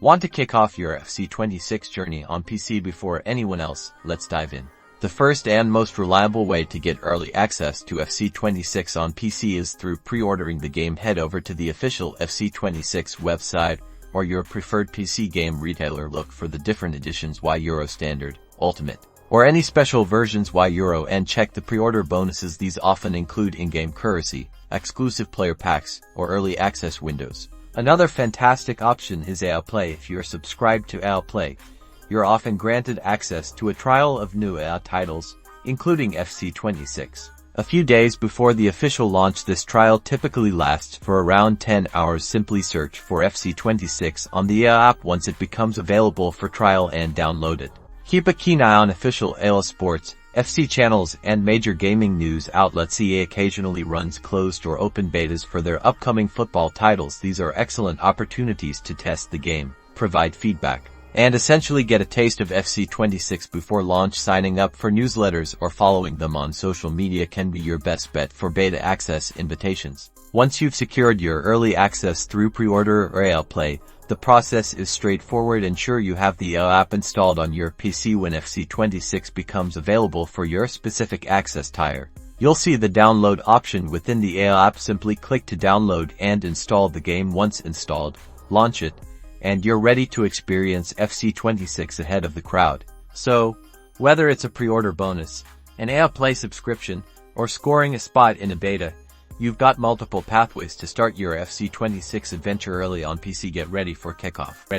Want to kick off your FC26 journey on PC before anyone else? Let's dive in. The first and most reliable way to get early access to FC26 on PC is through pre-ordering the game. Head over to the official FC26 website or your preferred PC game retailer. Look for the different editions Y Euro Standard, Ultimate, or any special versions Y Euro and check the pre-order bonuses. These often include in-game currency, exclusive player packs, or early access windows. Another fantastic option is EA Play. If you're subscribed to EA Play, you're often granted access to a trial of new EA titles, including FC26. A few days before the official launch, this trial typically lasts for around 10 hours. Simply search for FC26 on the EA app once it becomes available for trial and download it. Keep a keen eye on official EA Sports, FC channels, and major gaming news outlets. EA occasionally runs closed or open betas for their upcoming football titles. These are excellent opportunities to test the game, provide feedback, and essentially get a taste of FC26 before launch. Signing up for newsletters or following them on social media can be your best bet for beta access invitations. Once you've secured your early access through pre-order or EA Play, the process is straightforward. Ensure you have the EA app installed on your PC. When FC26 becomes available for your specific access tier, you'll see the download option within the EA app. Simply click to download and install the game. Once installed, launch it, and you're ready to experience FC26 ahead of the crowd. So, whether it's a pre-order bonus, an EA Play subscription, or scoring a spot in a beta, you've got multiple pathways to start your FC26 adventure early on PC. Get ready for kickoff.